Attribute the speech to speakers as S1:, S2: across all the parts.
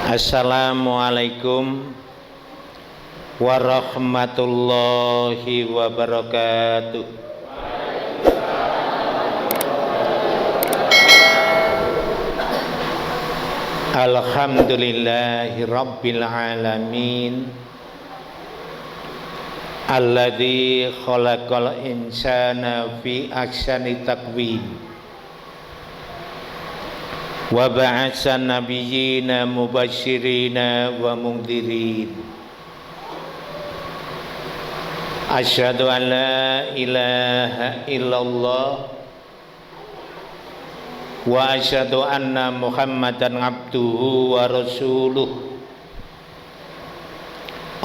S1: Assalamualaikum warahmatullahi wabarakatuh. Alhamdulillahi rabbil alamin, alladzi khalaqal insana fi ahsani taqwim wa ba'atsa nabiyyina mubasyirina wa mundhirin. Asyhadu an la ilaha illallah wa asyhadu anna Muhammadan abduhu wa rasuluh.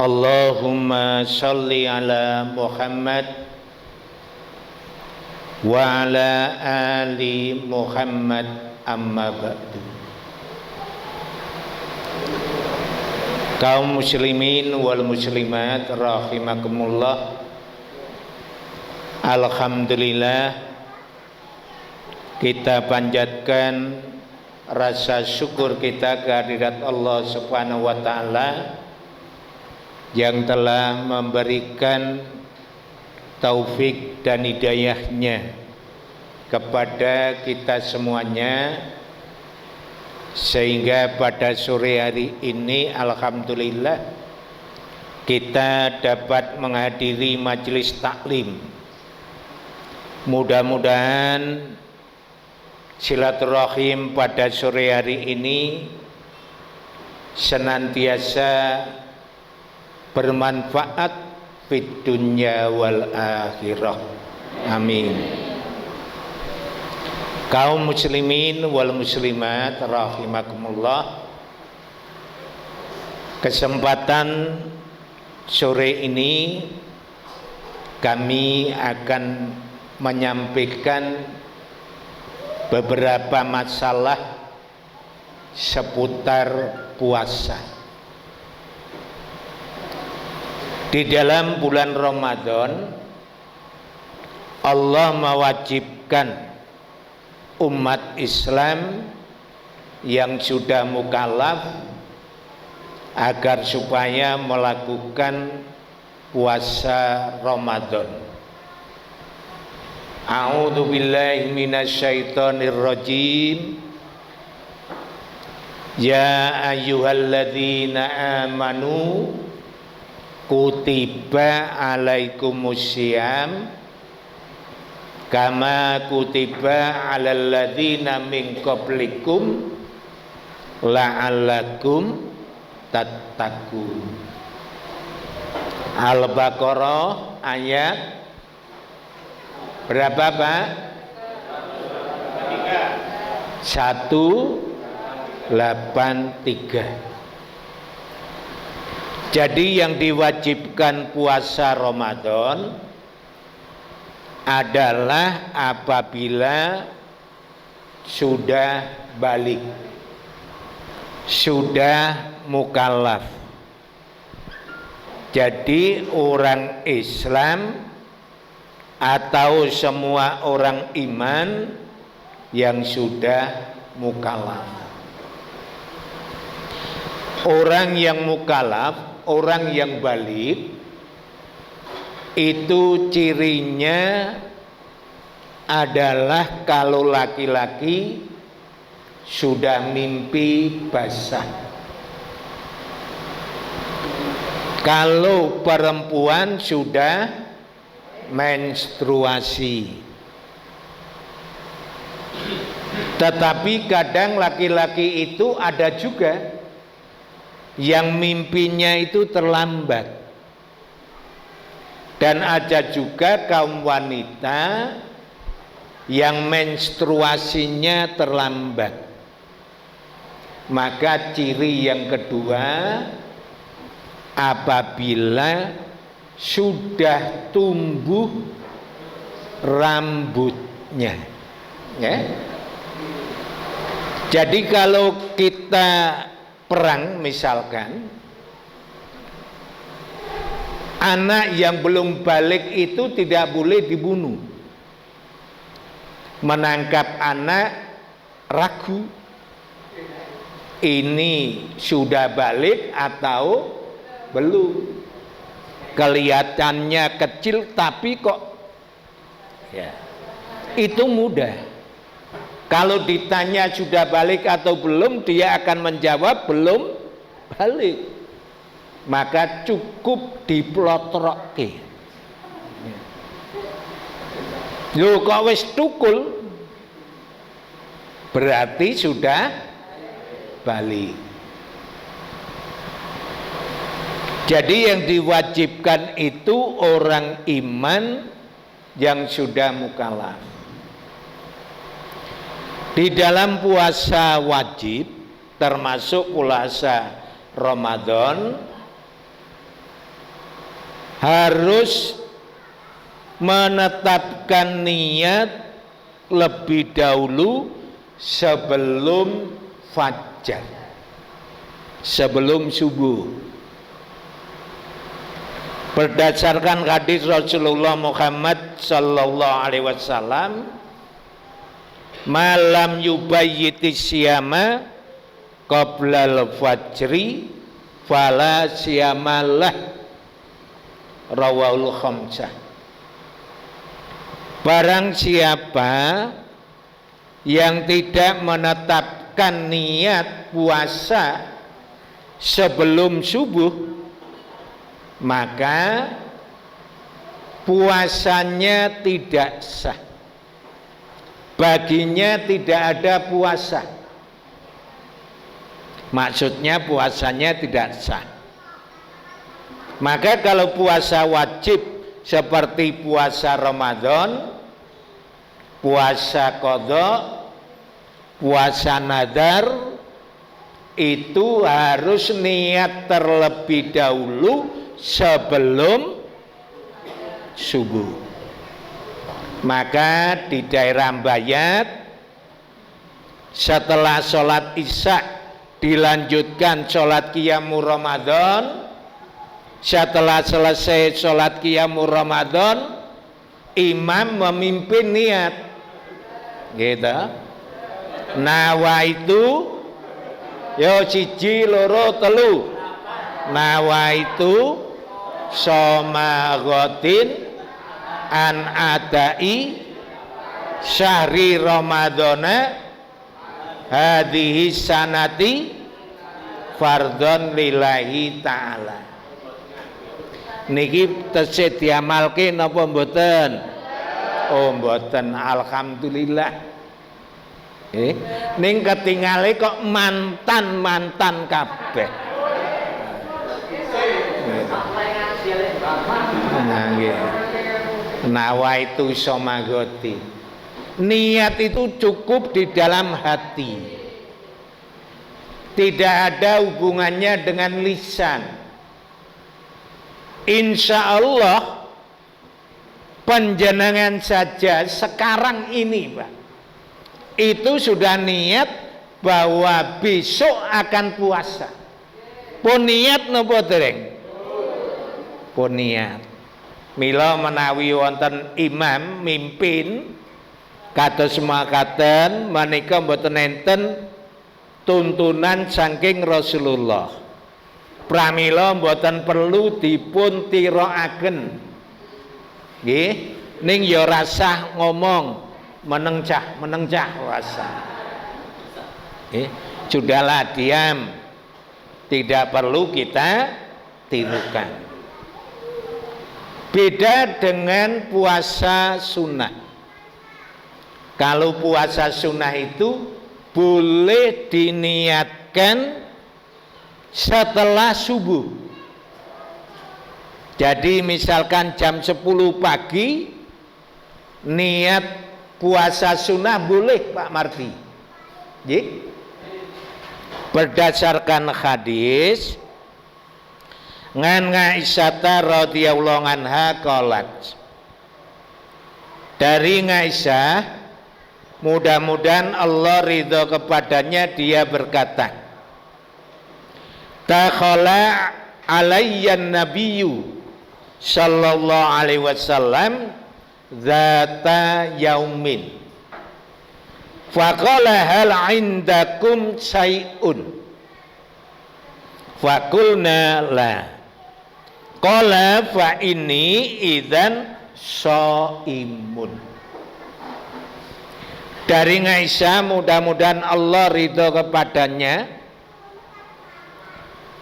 S1: Allahumma shalli ala Muhammad wa ala ali Muhammad. Amma ba'du. Kaum muslimin wal muslimat rahimakumullah. Alhamdulillah, kita panjatkan rasa syukur kita kehadirat Allah Subhanahu wa taala yang telah memberikan taufik dan hidayahnya kepada kita semuanya, sehingga pada sore hari ini alhamdulillah kita dapat menghadiri majelis taklim. Mudah-mudahan silaturahim pada sore hari ini senantiasa bermanfaat fid dunya wal akhirah. Amin. Kaum muslimin wal muslimat rahimakumullah, kesempatan sore ini kami akan menyampaikan beberapa masalah seputar puasa. Di dalam bulan Ramadan Allah mewajibkan umat Islam yang sudah mukallaf agar supaya melakukan puasa Ramadan. A'udzu billahi minasyaitonir rajim. Ya ayyuhalladzina amanu kutiba alaikumussyam kama kutiba alal ladzina min qablikum la'allakum tattaqun. Al-Baqarah ayat berapa Pak? 183. Jadi yang diwajibkan puasa Ramadan adalah apabila sudah balik, sudah mukallaf. Jadi orang Islam atau semua orang iman yang sudah mukallaf. Orang yang mukallaf, orang yang balik, itu cirinya adalah kalau laki-laki sudah mimpi basah, kalau perempuan sudah menstruasi. Tetapi kadang laki-laki itu ada juga yang mimpinya itu terlambat. Dan ada juga kaum wanita yang menstruasinya terlambat. Maka ciri yang kedua, apabila sudah tumbuh rambutnya, ya. Jadi kalau kita perang misalkan, anak yang belum balik itu tidak boleh dibunuh. Menangkap anak ragu, ini sudah balik atau belum. Kelihatannya kecil tapi kok ya, itu mudah. Kalau ditanya sudah balik atau belum, dia akan menjawab belum balik. Maka cukup diplotrokke. Lho kok wis tukul, berarti sudah balik. Jadi yang diwajibkan itu orang iman yang sudah mukallaf. Di dalam puasa wajib, termasuk puasa Ramadan, harus menetapkan niat lebih dahulu sebelum fajar, sebelum subuh. Berdasarkan hadis Rasulullah Muhammad sallallahu alaihi wasallam, malam yubayyiti siyama qabla al-fajri fala siyamalah, rawahul khamsah. Barang siapa yang tidak menetapkan niat puasa sebelum subuh, maka puasanya tidak sah. Baginya tidak ada puasa. Maksudnya puasanya tidak sah. Maka kalau puasa wajib seperti puasa Ramadan, puasa qadha, puasa nadar, itu harus niat terlebih dahulu sebelum subuh. Maka di daerah Bayat, setelah sholat isya dilanjutkan sholat qiyamul Ramadan. Setelah selesai sholat qiyamul Ramadan, imam memimpin niat gitu. Nawaitu yo siji loro telu, nawaitu somagotin an adai syahri Ramadana hadhihi sanati fardhon lillahi ta'ala. Niki tesih diamalke napa mboten? Oh mboten, alhamdulillah. Ning ketingale kok mantan kabeh. Nah nggih. Nawaitu somagoti. Niat itu cukup di dalam hati. Tidak ada hubungannya dengan lisan. Insya Allah panjenengan saja sekarang ini Pak, itu sudah niat bahwa besok akan puasa. Pun niat napa dereng? Pun niat. Mila menawi wonten imam mimpin kados makaten menika mboten enten tuntunan saking Rasulullah. Pramila mboten perlu dipun tirakaken. Nggih, ning ya rasah ngomong meneng cah rasah. Nggih, sudahlah diam. Tidak perlu kita tirukan. Beda dengan puasa sunnah. Kalau puasa sunnah itu boleh diniatkan setelah subuh. Jadi misalkan jam 10 pagi niat puasa sunnah boleh Pak Marti. Berdasarkan hadis ngan Aisyah radhiyallahu anha qalat. Dari Aisyah, mudah-mudahan Allah ridho kepadanya, dia berkata, takhala alayyan nabiyyu sallallahu alaihi wasallam zata yaumin faqala hal indakum syai'un Fakulna la. Qala fa inni idzan shaimun. Dari Aisyah, mudah-mudahan Allah ridho kepadanya,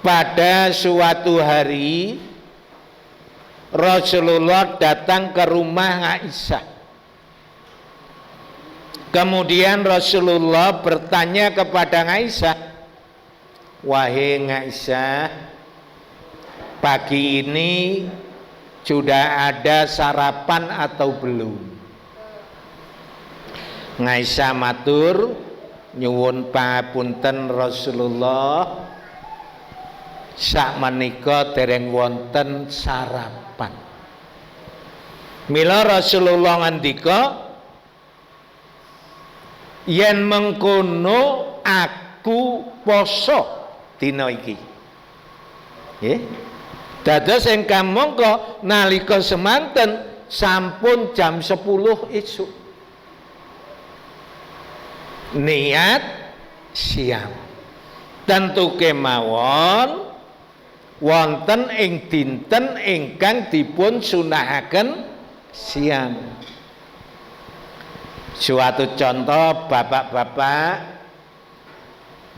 S1: pada suatu hari Rasulullah datang ke rumah Aisyah. Kemudian Rasulullah bertanya kepada Aisyah, wahai Aisyah, pagi ini sudah ada sarapan atau belum? Aisyah matur, nyuwun papunten Rasulullah, sakmenika dereng wonten sarapan. Mila Rasulullah ngendika, yen mengkono aku poso dina iki. Nggih. Dados ingkang mongko nalika semanten sampun jam 10 esuk. Niat siam. Tentu kemawon wonten ing dinten ingkang dipun sunahaken siam. Suatu contoh, bapak-bapak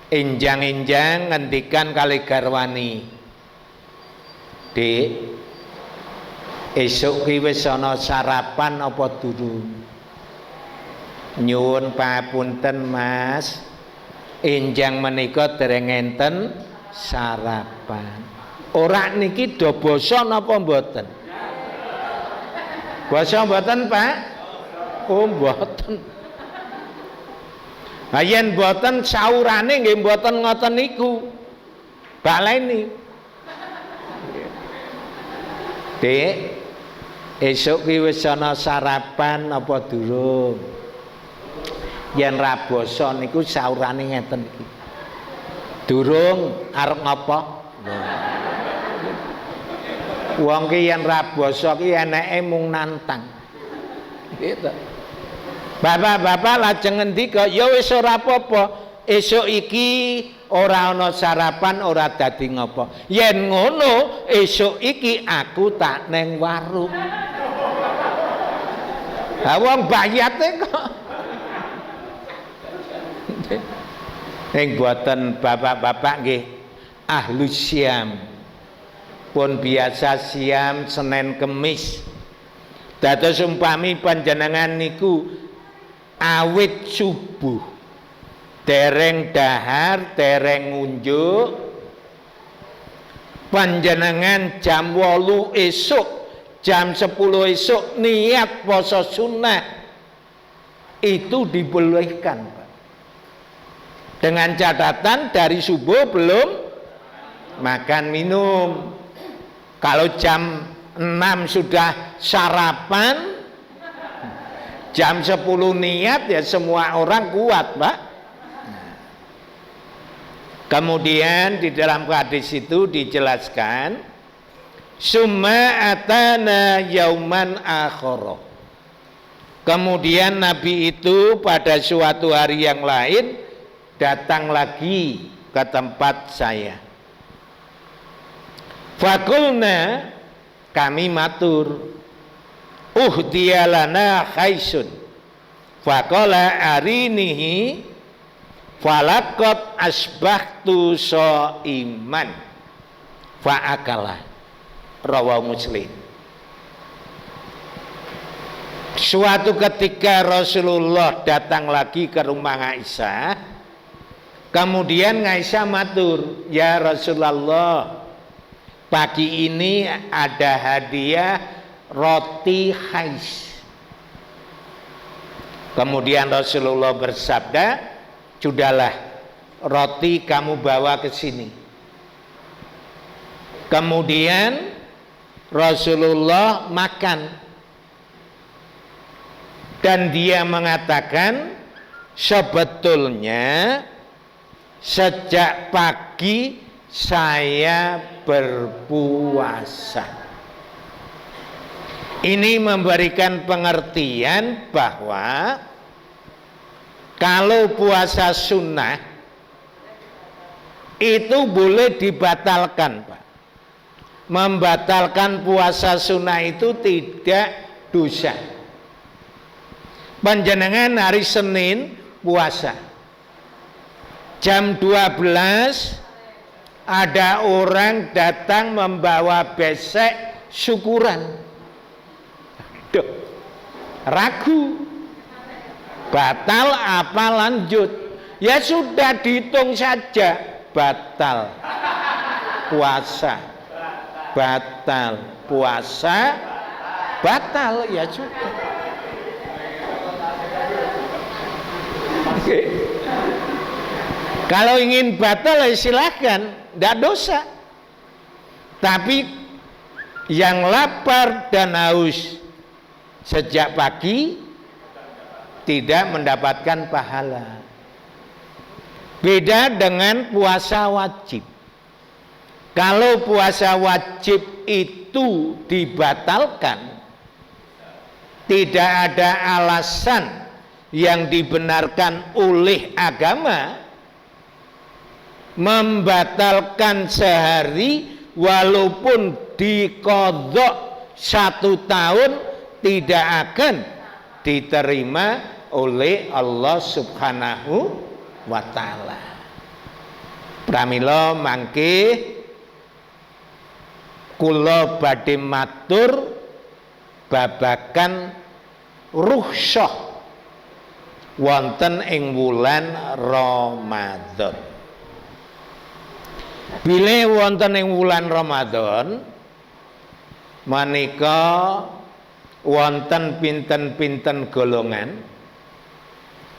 S1: enjang-enjang ngendikan kali garwani, Dik, esuk ki wis ana sarapan apa durung? Nyuwun papunten Mas, enjang menika dereng enten sarapan. Ora niki do basa napa mboten? Basa mboten, Pak? Oh, mboten. Ha yen mboten saurane nggih mboten ngoten niku. Baleni. Dik, esuk ki wis ana sarapan apa durung? Yen ra basa niku saurane ngeten iki. Durung, arep ngapa? Wong ki yen ra basa ki eneke mung nantang. Gitu. Bapak-bapak lajeng ngendika, ya wis ora apa-apa, esuk iki ora ana sarapan, ora dadi ngapa. Yen ngono, esuk iki aku tak neng warung. Ha wong bayate kok. Ning boten bapak-bapak nggih ahlus siam. Pun biasa siam Senin Kemis. Dados umpami panjenengan niku awit subuh dereng dahar, dereng ngunjuk, panjenengan jam 8 esuk, jam 10 esuk niat poso sunnah, itu dibolehkan, Pak. Dengan catatan dari subuh belum makan minum. Kalau jam 6 sudah sarapan, jam 10 niat, ya semua orang kuat, Pak. Kemudian di dalam hadis itu dijelaskan, summa atana yauman akhara. Kemudian Nabi itu pada suatu hari yang lain datang lagi ke tempat saya. Fakulna, kami matur, uhdiyalana khaisun. Faqala arinihi falakot asbahtu shaiman fa'akala. Rawahu Muslim. Suatu ketika Rasulullah datang lagi ke rumah Aisyah. Kemudian Aisyah matur, ya Rasulullah, pagi ini ada hadiah roti khais. Kemudian Rasulullah bersabda, sudahlah, roti kamu bawa ke sini. Kemudian Rasulullah makan, dan dia mengatakan, sebetulnya sejak pagi saya berpuasa. Ini memberikan pengertian bahwa kalau puasa sunnah itu boleh dibatalkan, Pak. Membatalkan puasa sunnah itu tidak dosa. Panjenengan hari Senin puasa, jam 12 ada orang datang membawa besek syukuran. Duh, ragu batal apa lanjut? Ya sudah, dihitung saja batal puasa, batal puasa, batal, ya sudah. Oke. Kalau ingin batal ya silahkan, tidak dosa. Tapi yang lapar dan haus sejak pagi tidak mendapatkan pahala. Beda dengan puasa wajib. Kalau puasa wajib itu dibatalkan, tidak ada alasan yang dibenarkan oleh agama, membatalkan sehari walaupun diqadha 1 tahun tidak akan diterima oleh Allah Subhanahu wa ta'ala. Pramila mangke kula badhe matur babagan rukhsah wonten ing wulan Ramadan. Bilih wonten ing wulan Ramadan manika wonten pinten-pinten golongan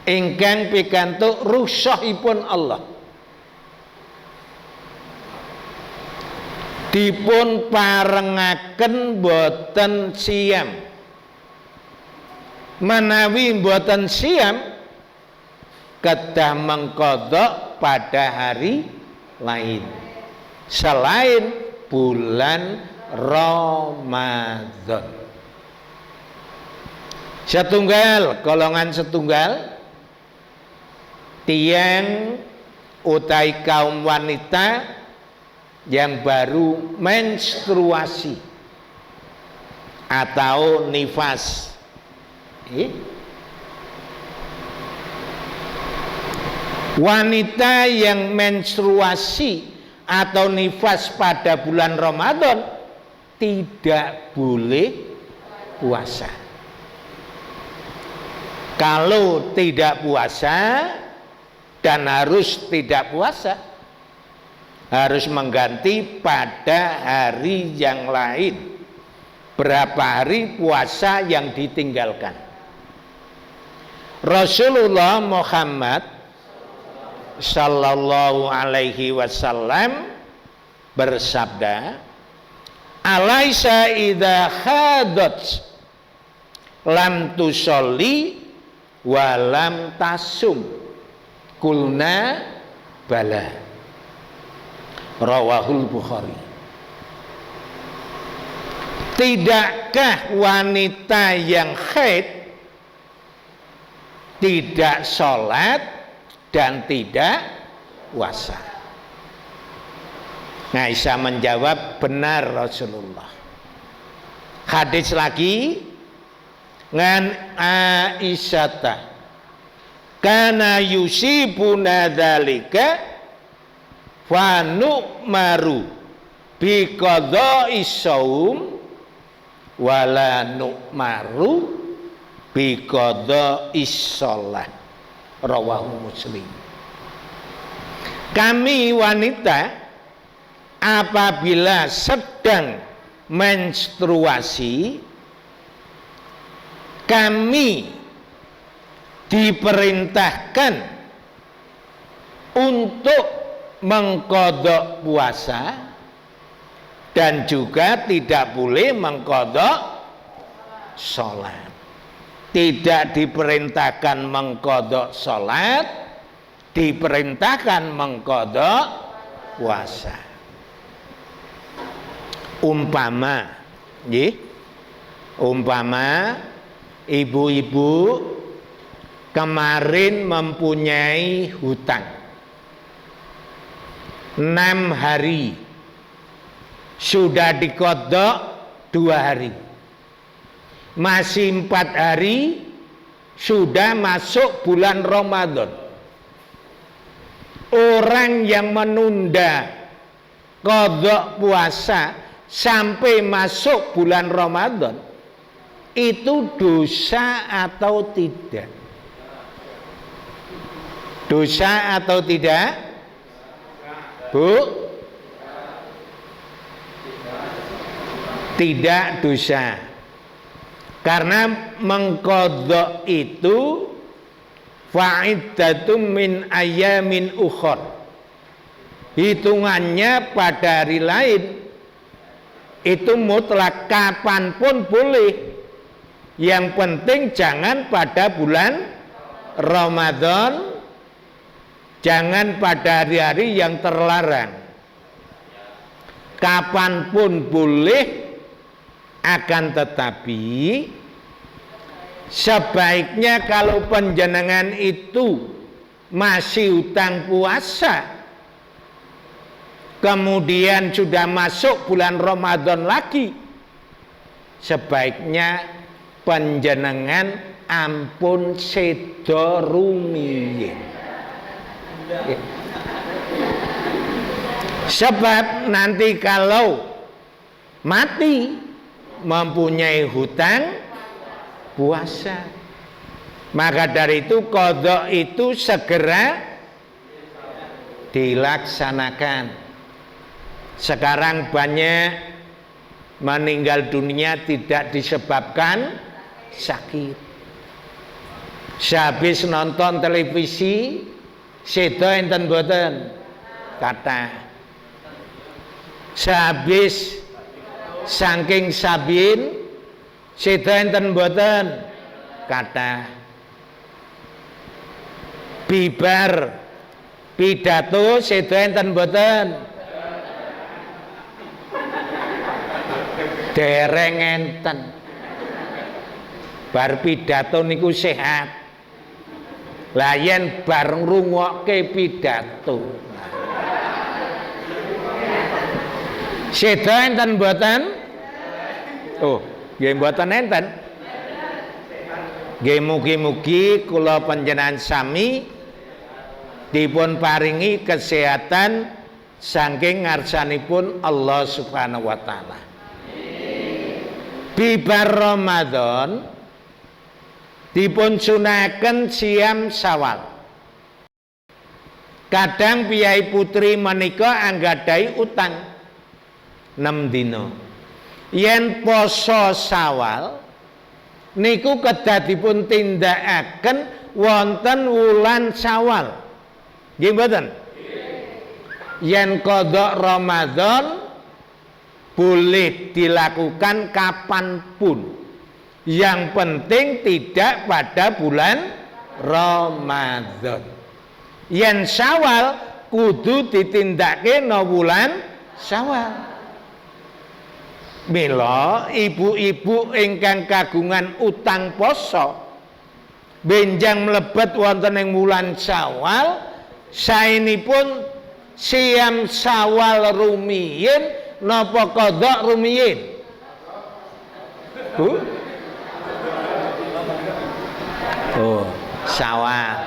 S1: ingkang pikantuk rukhsahipun Allah, dipun parengaken boten siam. Menawi boten siam kedah mengqadha pada hari lain selain bulan Ramadan. Setunggal, golongan setunggal tiang utai kaum wanita yang baru menstruasi atau nifas. Wanita yang menstruasi atau nifas pada bulan Ramadan tidak boleh puasa. Kalau tidak puasa dan harus tidak puasa, harus mengganti pada hari yang lain. Berapa hari puasa yang ditinggalkan? Rasulullah Muhammad sallallahu alaihi wasallam bersabda, "Alaisa idza khadat lam tusolli wa lam tasum." Kulna bala. Rawahul Bukhari. Tidakkah wanita yang haid tidak sholat dan tidak puasa? Aisyah menjawab, benar Rasulullah. Hadis lagi ngan Aisyata kana yusibuna dzalika fa nu'maru bi qadha'i shaum wala nu'maru bi qadha'i shalah. Rawahu Muslim. Kami wanita apabila sedang menstruasi, kami diperintahkan untuk mengqadha puasa dan juga tidak boleh mengqadha sholat. Tidak diperintahkan mengqadha sholat, diperintahkan mengqadha puasa. Umpama ibu-ibu kemarin mempunyai hutang, 6 hari, sudah dikodok 2 hari, masih 4 hari, sudah masuk bulan Ramadan. Orang yang menunda kodok puasa sampai masuk bulan Ramadan itu dosa atau tidak? Dosa atau tidak? Bu? Tidak dosa. Karena mengkodok itu fa'iddatum min ayamin ukhor, hitungannya pada hari lain, itu mutlak kapanpun boleh. Yang penting jangan pada bulan Ramadan, jangan pada hari-hari yang terlarang. Kapanpun boleh, akan tetapi sebaiknya kalau panjenengan itu masih utang puasa, kemudian sudah masuk bulan Ramadan lagi, sebaiknya panjenengan ampun sedo rumiyin. Sebab nanti kalau mati mempunyai hutang puasa, maka dari itu qadha itu segera dilaksanakan. Sekarang banyak meninggal dunia tidak disebabkan sakit. Sehabis nonton televisi sedo enten boten kata. Sehabis saking sabin sedo enten boten kata. Bibar pidato sedo enten boten dereng enten. Bar pidato niku sehat. Lah yen bar ngrungokke pidato sedo enten boten? Oh, nggih mboten enten. Nggih mugi-mugi kula panjenengan sami dipun paringi kesehatan saking ngarsanipun Allah Subhanahu wa taala. Bibar Ramadan dipun sunaken siam Syawal. Kadang piyai putri menika anggadhahi utang 6 dina. Yen poso Syawal niku kedah dipun tindakaken wonten wulan Syawal. Nggih mboten? Yen qadha Ramadan boleh dilakukan kapanpun. Yang penting tidak pada bulan Ramadan. Yen Syawal kudu ditindakake no wulan Syawal. Mila ibu-ibu ingkang kagungan utang poso benjang mlebet wonten ing wulan Syawal, saenipun siam Syawal rumiyin napa qadha rumiyin? Bu? Oh, Syawal.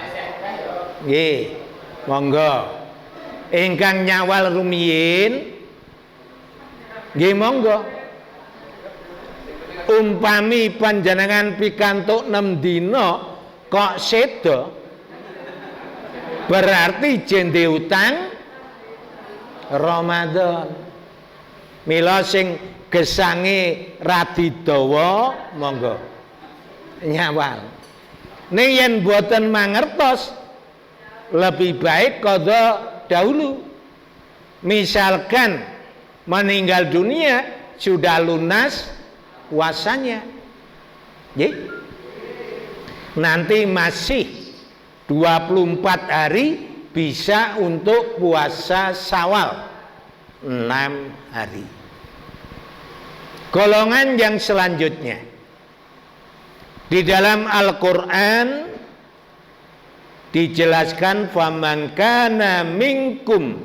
S1: Nggih, monggo. Ingkang nyawal rumiyin nggih monggo. Umpami panjenengan pikantuk 6 dina kok sedo, berarti jende utang Ramadan. Mila sing gesange radi dawa monggo nyawal. Ning yen boten mangertos lebih baik qadha dahulu. Misalkan meninggal dunia sudah lunas puasanya, nanti masih 24 hari bisa untuk puasa Syawal 6 hari. Golongan yang selanjutnya di dalam Al-Quran dijelaskan faman kana minkum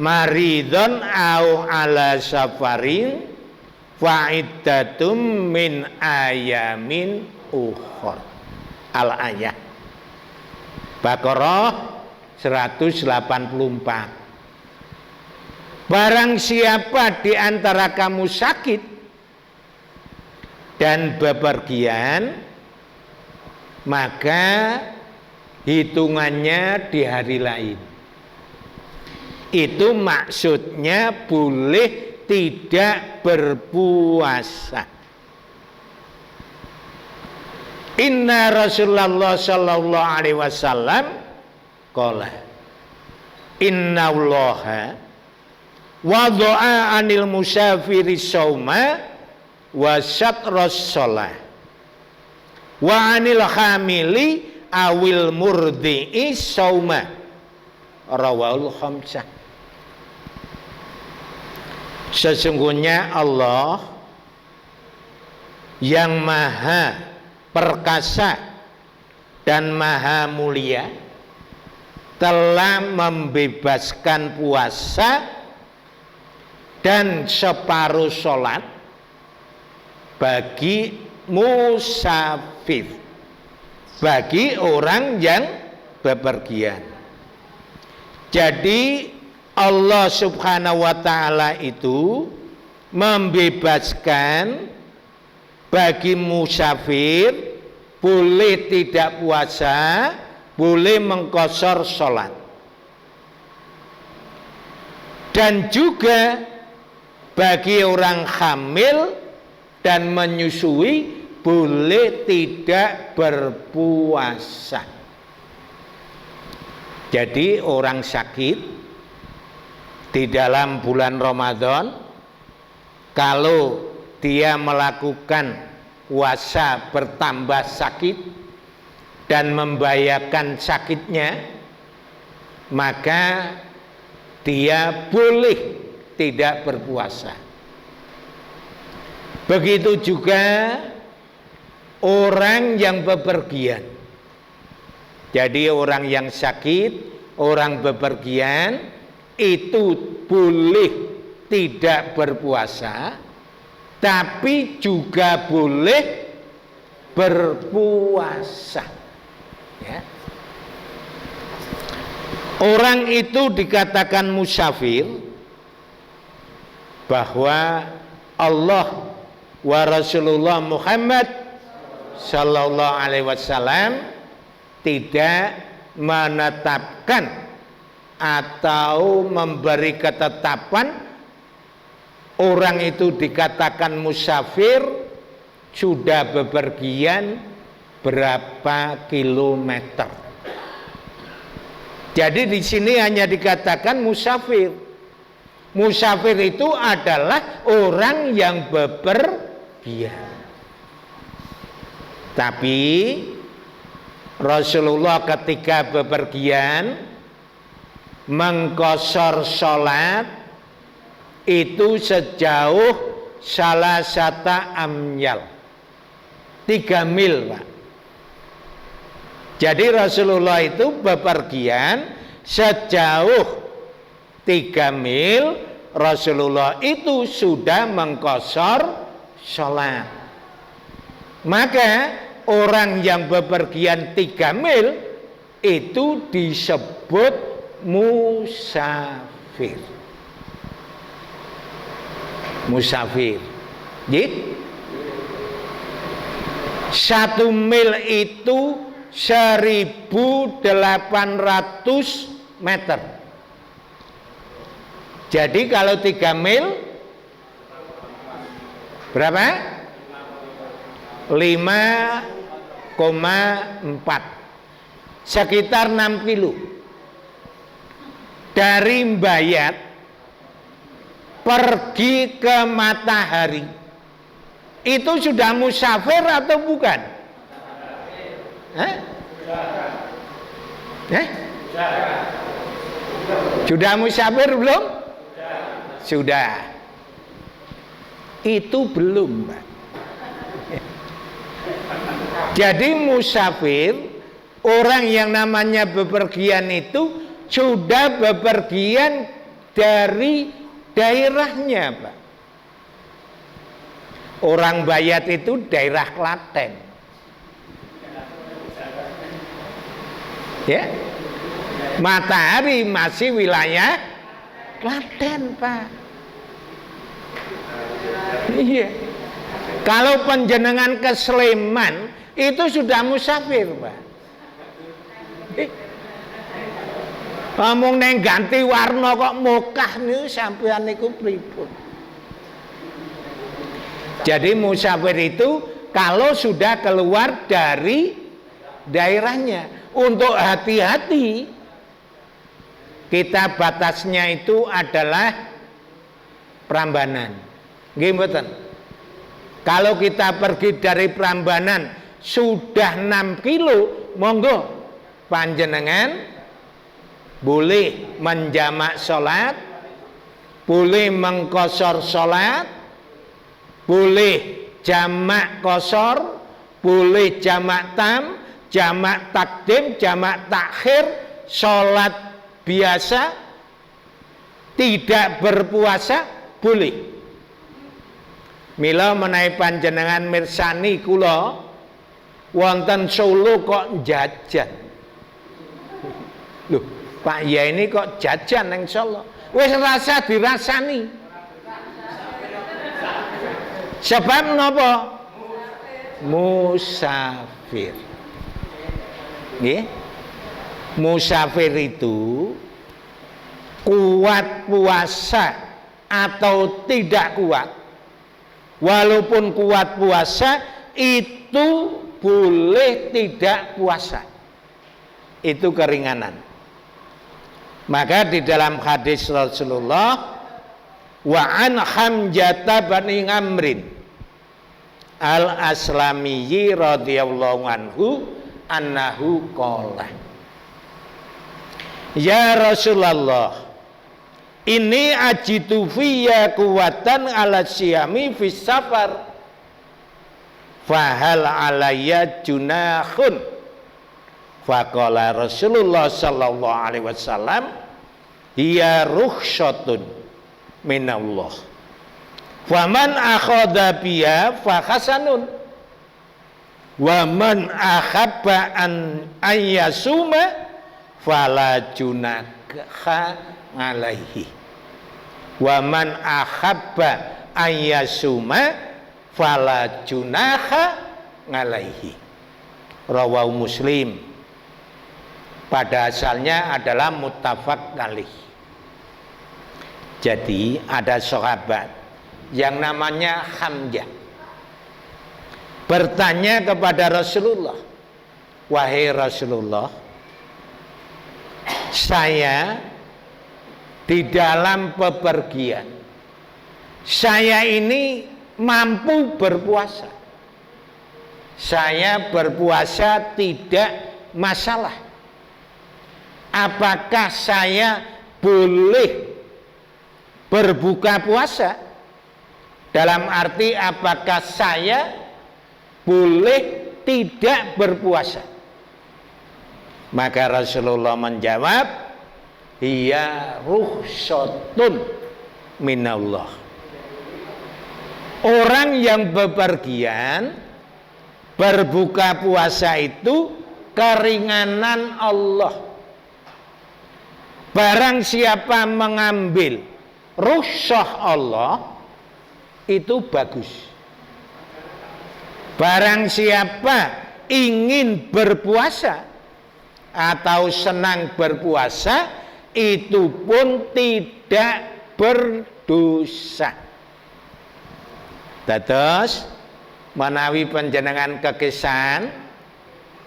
S1: maridon au ala safarin fa'iddatum min ayamin ukhor. Al-ayah Baqarah 184. Barang siapa di antara kamu sakit dan bepergian, maka hitungannya di hari lain. Itu maksudnya boleh tidak berpuasa. Inna Rasulullah sallallahu alaihi wasallam qala inna allaha wada'a anil musafiri sauma wa syatras shalah wa anil hamili awil murdi'i sauma rawahul khamsah. Sesungguhnya Allah yang maha perkasa dan maha mulia telah membebaskan puasa dan separuh sholat bagi musafir, bagi orang yang bepergian. Jadi Allah subhanahu wa ta'ala itu membebaskan bagi musafir boleh tidak puasa, boleh mengqashar sholat, dan juga bagi orang hamil dan menyusui boleh tidak berpuasa. Jadi orang sakit di dalam bulan Ramadan, kalau dia melakukan puasa bertambah sakit dan membahayakan sakitnya, maka dia boleh tidak berpuasa. Begitu juga orang yang bepergian. Jadi orang yang sakit, orang bepergian itu boleh tidak berpuasa, tapi juga boleh berpuasa. Ya. Orang itu dikatakan musafir bahwa Allah wa Rasulullah Muhammad sallallahu alaihi wasallam tidak menetapkan atau memberi ketetapan orang itu dikatakan musafir sudah bepergian berapa kilometer. Jadi di sini hanya dikatakan musafir. Musafir itu adalah orang yang bepergian. Tapi Rasulullah ketika bepergian mengqashar sholat itu sejauh salah sata amyal, 3 mil, Pak. Jadi Rasulullah itu bepergian sejauh 3 mil, Rasulullah itu sudah mengqashar sholat. Maka orang yang bepergian 3 mil itu disebut musafir. Musafir. Jadi 1 mil itu 1.800 meter. Jadi kalau 3 mil berapa? 5,4, sekitar 6 kilo. Dari Mbayat pergi ke Matahari itu sudah musafir atau bukan? Sudah musafir belum? Sudah. Itu belum, Pak. Jadi musafir, orang yang namanya bepergian itu sudah bepergian dari daerahnya, Pak. Orang Bayat itu daerah Klaten. Ya. Matahari masih wilayah Klaten, Pak. Iya. Kalau panjenengan ke Sleman itu sudah musafir, Pak. Ngomong neng ganti warna kok mokah niku sampean niku pripun? Jadi musafir itu kalau sudah keluar dari daerahnya. Untuk hati-hati, kita batasnya itu adalah Prambanan. Nggih mboten? Kalau kita pergi dari Prambanan sudah 6 kilo, monggo panjenengan boleh menjamak sholat, boleh mengkosor sholat, boleh jamak kosor, boleh jamak tam, jamak takdim, jamak takhir, sholat biasa, tidak berpuasa, boleh. Mila menawi panjenengan mirsani kula wonten Solo kok jajan. Loh, Pak ya ini kok jajan nang Solo? Wis rasa dirasani. Sebab napa? Musafir. Nggih. Musafir itu kuat puasa atau tidak kuat. Walaupun kuat puasa itu boleh tidak puasa. Itu keringanan. Maka di dalam hadis Rasulullah, wa an Hamzah bin Amrin al-Aslamiyyi radhiyallahu anhu annahu qala, ya Rasulullah, ini ajitu fiyya kuwatan ala siyami fis safar fahal alayya junahun. Faqala Rasulullah sallallahu alaihi wasallam, hiya rukhsatun minallah, faman akhadha biha fa hasanun, wa man ahabba an ayyasuma fala junaha alaihi, wa man ahabba ayyasuma fala junaha alaihi. Rawahu Muslim. Pada asalnya adalah muttafaq alaih. Jadi ada sahabat yang namanya Hamzah bertanya kepada Rasulullah, wahai Rasulullah, saya di dalam bepergian, saya ini mampu berpuasa, saya berpuasa tidak masalah. Apakah saya boleh berbuka puasa? Dalam arti apakah saya boleh tidak berpuasa? Maka Rasulullah menjawab, hiya rukhsatun minallah. Orang yang bepergian berbuka puasa itu keringanan Allah. Barang siapa mengambil rukhsah Allah itu bagus. Barang siapa ingin berpuasa atau senang berpuasa itu pun tidak berdosa. Dados menawi panjenengan kekesan,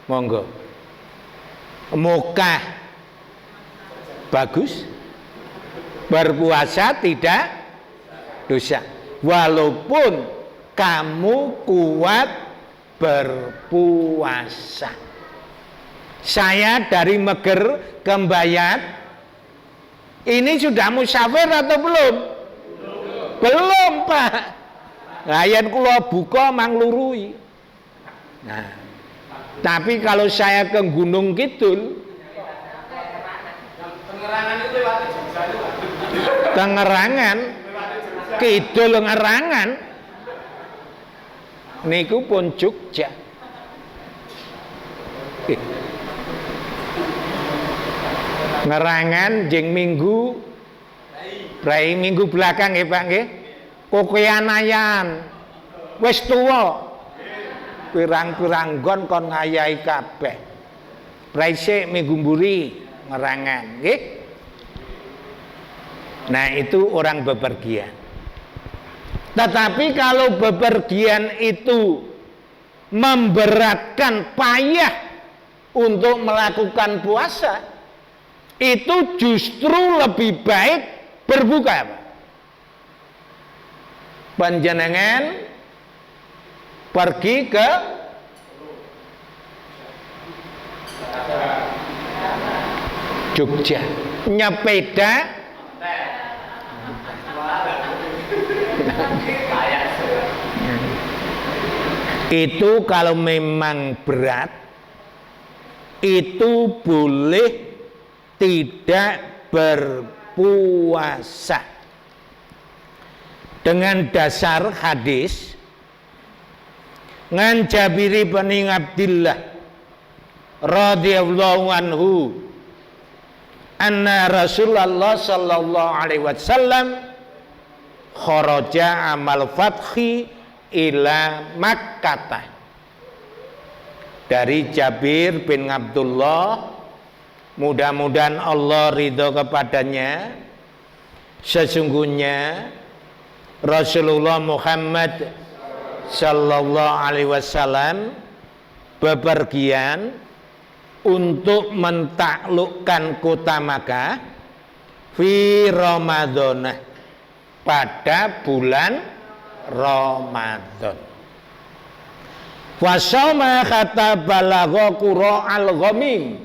S1: monggo mukah bagus, berpuasa tidak dosa, walaupun kamu kuat berpuasa. Saya dari Meger ke Bayat ini sudah musafir atau belum? Belum, Pak. Layan kula buka manglurui. Nah, tapi kalau saya ke Gunung Kidul,
S2: penerangan itu lewat Jogja itu, Pak.
S1: Tangerangan kidul ngerangan niku pun Jogja. Ngerangan jeng minggu Brai minggu belakang nggih Pak nggih. Kokoyanayan. Wis tuwa. Pirang-pirang gon kon ngayahi kabeh. Brai sik minggu mburi ngerangan nggih. Nah, itu orang bepergian. Tetapi kalau bepergian itu memberatkan, payah untuk melakukan puasa, itu justru lebih baik berbuka. Panjenengan pergi ke Jogja, nyepeda itu kalau memang berat itu boleh tidak berpuasa dengan dasar hadis ngan Jabir bin Abdillah radhiyallahu anhu anna Rasulullah sallallahu alaihi wasallam kharaja amal fathi ila Makkah. Dari Jabir bin Abdullah, mudah-mudahan Allah ridho kepadanya, sesungguhnya Rasulullah Muhammad sallallahu alaihi wasallam bepergian untuk mentaklukkan kota Makkah fi Ramadan, pada bulan Ramadan. Wasoma kata balagha qura al-ghamim.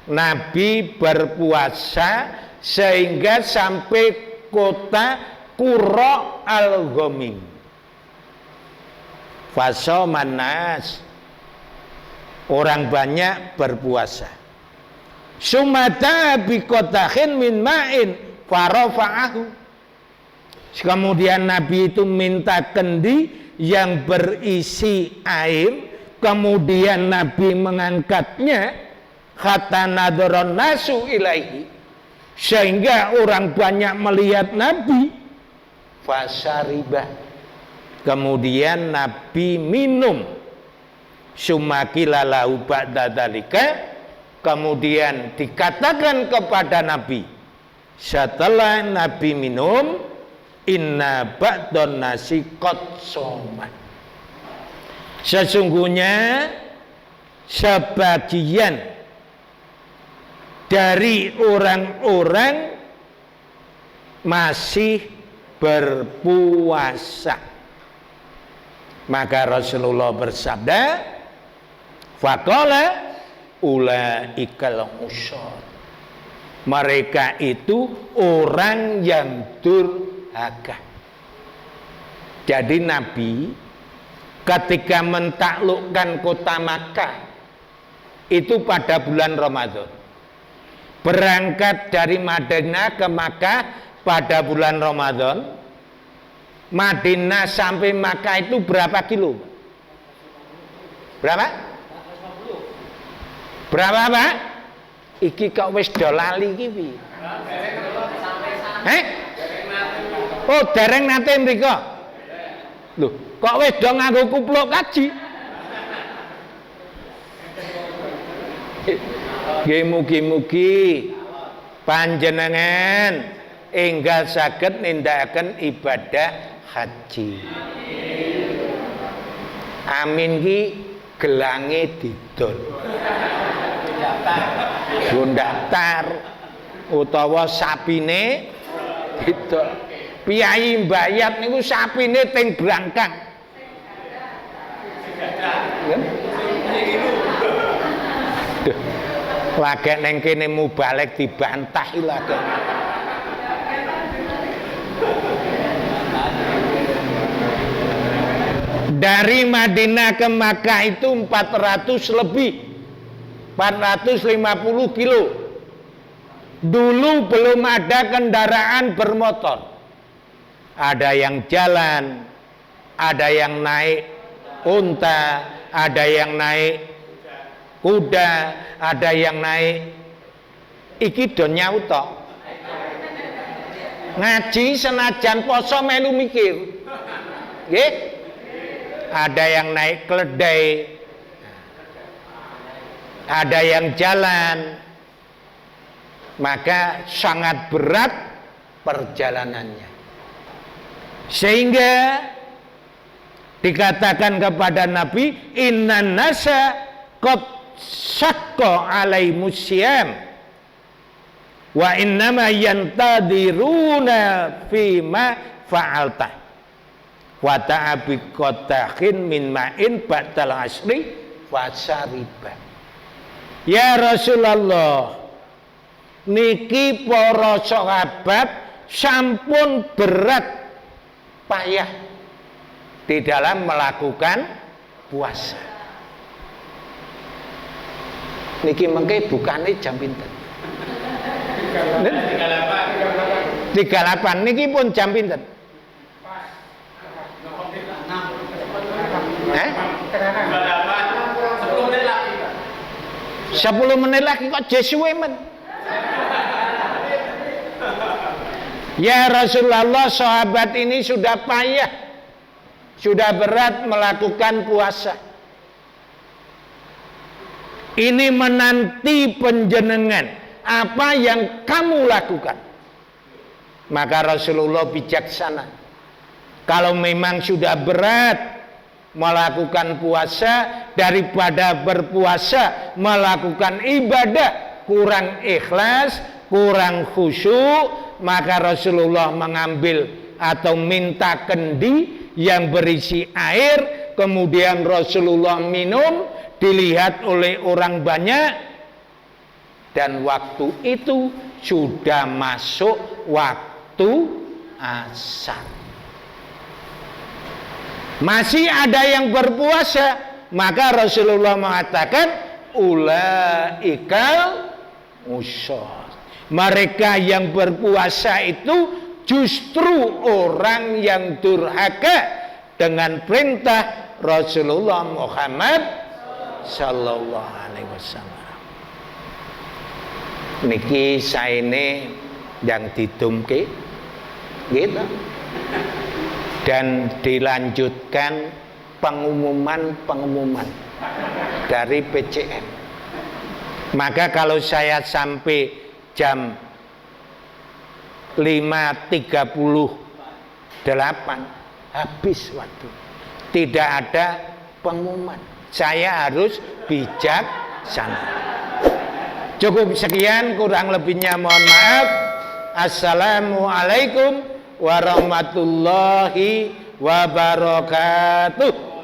S1: Nabi berpuasa sehingga sampai kota Qura al-Ghamim. Fasoman nas, orang banyak berpuasa. Sumata bi qadahin min ma'in farafa'ahu. Kemudian Nabi itu minta kendi yang berisi air, kemudian Nabi mengangkatnya, kata nadharon nasu ilaihi, sehingga orang banyak melihat Nabi. Fasariba, kemudian Nabi minum. Sumakila lahu ba'da dzalika, kemudian dikatakan kepada Nabi setelah Nabi minum, inna ba'don nasi qad shoma, sesungguhnya sebagian dari orang-orang masih berpuasa. Maka Rasulullah bersabda, faqala ulaikal usyad, mereka itu orang yang durhaka. Jadi Nabi ketika mentaklukkan kota Makkah itu pada bulan Ramadan, berangkat dari Madinah ke Makkah pada bulan Ramadan. Madinah sampai Makkah itu berapa kilo? Berapa? Berapa Pak? Iki kok wis do lali iki piye? Oh, dereng nate mriko. Lho, kok wis do nganggo kupluk kaji? Nggih mugi-mugi panjenengan enggal saged nindakaken ibadah haji. Amin ki gelange didol. Daftar utawa sapine didol. Piyai mbayat niku sapine teng brangkang. Lagi neng kene mubalek dibantah lagi. Dari Madinah ke Makkah itu 400 lebih, 450 kilo. Dulu belum ada kendaraan bermotor. Ada yang jalan, ada yang naik unta, ada yang naik kuda, ada yang naik iki do nyauta. Ngaji senajan poso melu mikir. Nggih. Ada yang naik keledai, ada yang jalan, maka sangat berat perjalanannya, sehingga dikatakan kepada Nabi, innan nasa qad syaqqa alaimus syiyam wa innama yantadiruna fima fa'alta wa ta'abi qatakhin min ma'in ba'dal asri fasariba. Ya Rasulullah, niki para sahabat sampun berat payah di dalam melakukan puasa. Niki mengke bukane jam pinten? 38 niki pun jam pinten? 10 menit lagi kok jesuwe men. Ya Rasulullah, sahabat ini sudah payah, sudah berat melakukan puasa. Ini menanti penjenengan, apa yang kamu lakukan? Maka Rasulullah bijaksana. Kalau memang sudah berat melakukan puasa, daripada berpuasa melakukan ibadah kurang ikhlas, kurang khusyuk, maka Rasulullah mengambil atau minta kendi yang berisi air, kemudian Rasulullah minum, dilihat oleh orang banyak, dan waktu itu sudah masuk waktu asar. Masih ada yang berpuasa, maka Rasulullah mengatakan ulaikal usad. Mereka yang berpuasa itu justru orang yang durhaka dengan perintah Rasulullah Muhammad sallallahu alaihi wasallam. Niki saene yang didumke gitu. Dan dilanjutkan pengumuman dari PCM. Maka kalau saya sampai jam 5.38 habis waktu, tidak ada pengumuman. Saya harus bijaksana. Cukup sekian, kurang lebihnya mohon maaf. Assalamualaikum warahmatullahi wabarakatuh.